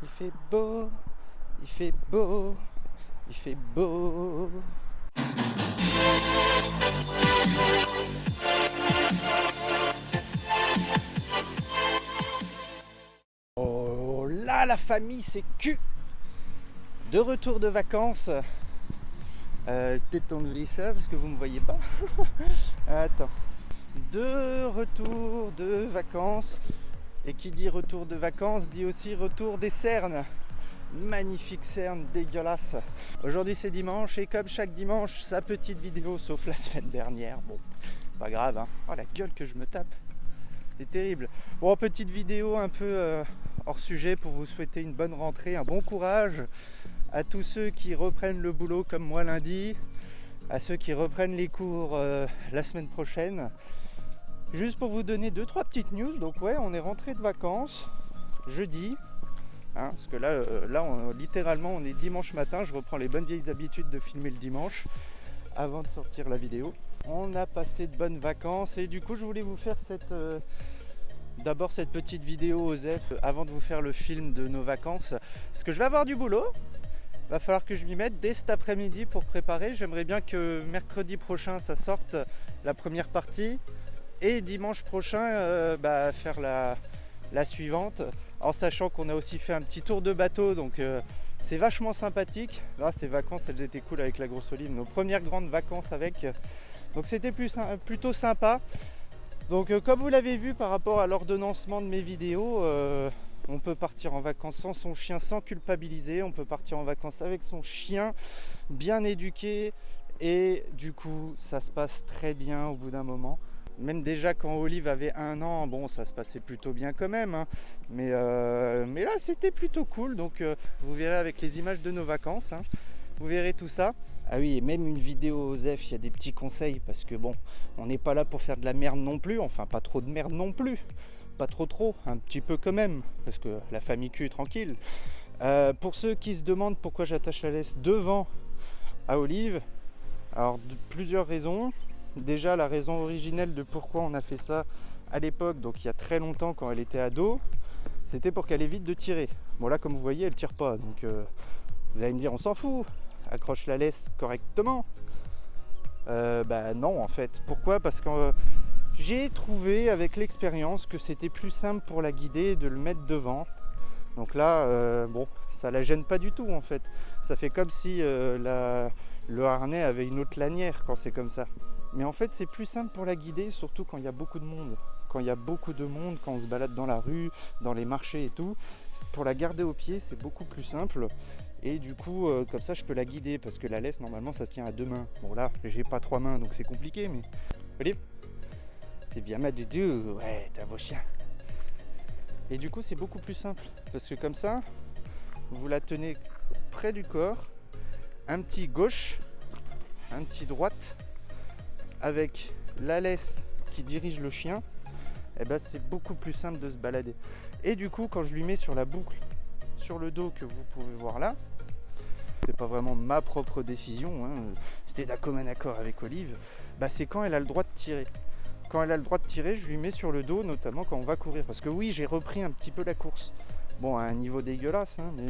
Il fait beau, il fait beau, il fait beau. Oh là, la famille, c'est cul. De retour de vacances. Peut-être on oublie ça parce que vous ne me voyez pas. Attends. De retour de vacances. Et qui dit retour de vacances dit aussi retour des cernes. Magnifique cerne dégueulasse. Aujourd'hui c'est dimanche et comme chaque dimanche, sa petite vidéo sauf la semaine dernière. Bon, pas grave hein. Oh la gueule que je me tape. C'est terrible. Bon, petite vidéo un peu hors sujet pour vous souhaiter une bonne rentrée, un bon courage à tous ceux qui reprennent le boulot comme moi lundi, à ceux qui reprennent les cours la semaine prochaine. Juste pour vous donner 2-3 petites news. Donc ouais, on est rentré de vacances jeudi. Hein, parce que là littéralement on est dimanche matin. Je reprends les bonnes vieilles habitudes de filmer le dimanche avant de sortir la vidéo. On a passé de bonnes vacances et du coup je voulais vous faire d'abord cette petite vidéo Osef avant de vous faire le film de nos vacances. Parce que je vais avoir du boulot. Va falloir que je m'y mette dès cet après-midi pour préparer. J'aimerais bien que mercredi prochain ça sorte la première partie. Et dimanche prochain faire la suivante. En sachant qu'on a aussi fait un petit tour de bateau. Donc c'est vachement sympathique. Là ces vacances elles étaient cool avec la grosse Olive. Nos premières grandes vacances avec. Donc c'était plutôt sympa. Donc comme vous l'avez vu par rapport à l'ordonnancement de mes vidéos, on peut partir en vacances sans son chien sans culpabiliser. On peut partir en vacances avec son chien bien éduqué. Et du coup ça se passe très bien au bout d'un moment. Même déjà quand Olive avait 1 an, bon ça se passait plutôt bien quand même. Hein. Mais là c'était plutôt cool. Donc vous verrez avec les images de nos vacances. Hein. Vous verrez tout ça. Ah oui, et même une vidéo Osef, il y a des petits conseils parce que bon, on n'est pas là pour faire de la merde non plus, enfin pas trop de merde non plus, pas trop, un petit peu quand même, parce que la famille cul tranquille. Pour ceux qui se demandent pourquoi j'attache la laisse devant à Olive, alors de plusieurs raisons. Déjà la raison originelle de pourquoi on a fait ça à l'époque, donc il y a très longtemps quand elle était ado, c'était pour qu'elle évite de tirer. Bon là comme vous voyez elle tire pas, donc vous allez me dire on s'en fout. Accroche la laisse correctement. Non en fait. Pourquoi? Parce que j'ai trouvé avec l'expérience que c'était plus simple pour la guider de le mettre devant. Donc là, ça la gêne pas du tout en fait. Ça fait comme si le harnais avait une autre lanière quand c'est comme ça. Mais en fait c'est plus simple pour la guider, surtout quand il y a beaucoup de monde. Quand il y a beaucoup de monde, quand on se balade dans la rue, dans les marchés et tout. Pour la garder au pied c'est beaucoup plus simple. Et du coup comme ça je peux la guider parce que la laisse normalement ça se tient à 2 mains. Bon là j'ai pas 3 mains donc c'est compliqué mais. Olive, c'est bien ma doudou, ouais t'es un beau chien. Et du coup c'est beaucoup plus simple parce que comme ça vous la tenez près du corps, un petit gauche, un petit droite, avec la laisse qui dirige le chien, et c'est beaucoup plus simple de se balader. Et du coup quand je lui mets sur la boucle sur le dos que vous pouvez voir là, c'est pas vraiment ma propre décision, hein. C'était d'un commun accord avec Olive, c'est quand elle a le droit de tirer. Quand elle a le droit de tirer, je lui mets sur le dos, notamment quand on va courir. Parce que oui, j'ai repris un petit peu la course. Bon, à un niveau dégueulasse, hein, mais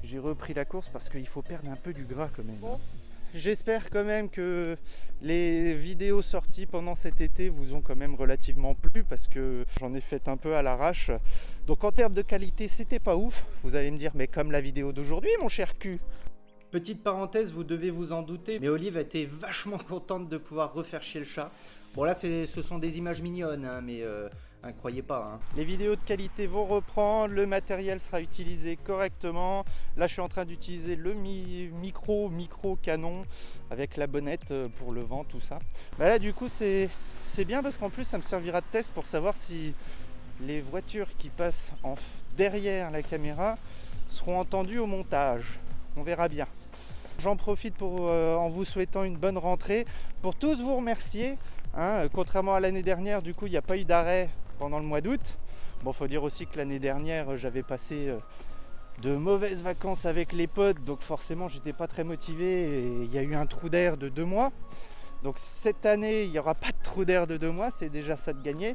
j'ai repris la course parce qu'il faut perdre un peu du gras quand même. Bon. J'espère quand même que les vidéos sorties pendant cet été vous ont quand même relativement plu parce que j'en ai fait un peu à l'arrache. Donc en termes de qualité, c'était pas ouf. Vous allez me dire, mais comme la vidéo d'aujourd'hui, mon cher cul. Petite parenthèse, vous devez vous en douter, mais Olive était vachement contente de pouvoir refaire chier le chat. Bon là, ce sont des images mignonnes, hein, mais croyez pas. Hein. Les vidéos de qualité vont reprendre, le matériel sera utilisé correctement. Là, je suis en train d'utiliser le micro canon avec la bonnette pour le vent, tout ça. Là, du coup, c'est bien parce qu'en plus, ça me servira de test pour savoir si les voitures qui passent derrière la caméra seront entendues au montage. On verra bien. J'en profite pour, en vous souhaitant une bonne rentrée, pour tous vous remercier. Hein, contrairement à l'année dernière, du coup, il n'y a pas eu d'arrêt pendant le mois d'août. Bon, faut dire aussi que l'année dernière, j'avais passé de mauvaises vacances avec les potes, donc forcément, j'étais pas très motivé et il y a eu un trou d'air de 2 mois. Donc cette année, il n'y aura pas de trou d'air de 2 mois, c'est déjà ça de gagner.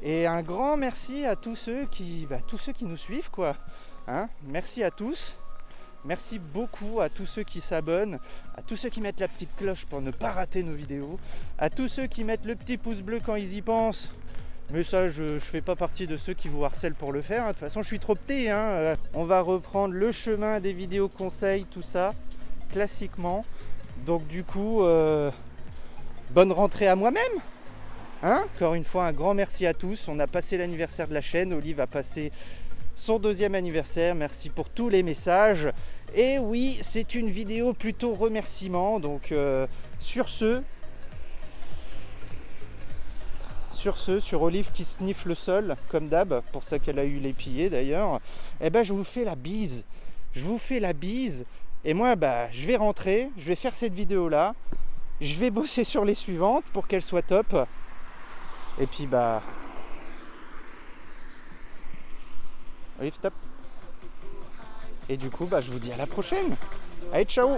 Et un grand merci à tous ceux qui nous suivent, quoi. Hein, merci à tous. Merci beaucoup à tous ceux qui s'abonnent, à tous ceux qui mettent la petite cloche pour ne pas rater nos vidéos, à tous ceux qui mettent le petit pouce bleu quand ils y pensent. Mais ça, je fais pas partie de ceux qui vous harcèlent pour le faire. De toute façon, je suis trop petit. On va reprendre le chemin des vidéos conseils, tout ça, classiquement. Donc du coup, bonne rentrée à moi-même. Encore une fois, un grand merci à tous. On a passé l'anniversaire de la chaîne. Olive a passé son 2e anniversaire. Merci pour tous les messages. Et oui, c'est une vidéo plutôt remerciement. Donc sur Olive qui sniffe le sol, comme d'hab, pour ça qu'elle a eu les pieds d'ailleurs, eh ben je vous fais la bise. Je vous fais la bise. Et moi, je vais rentrer, je vais faire cette vidéo-là. Je vais bosser sur les suivantes pour qu'elles soient top. Et puis Olive, stop. Et du coup, je vous dis à la prochaine. Allez, ciao.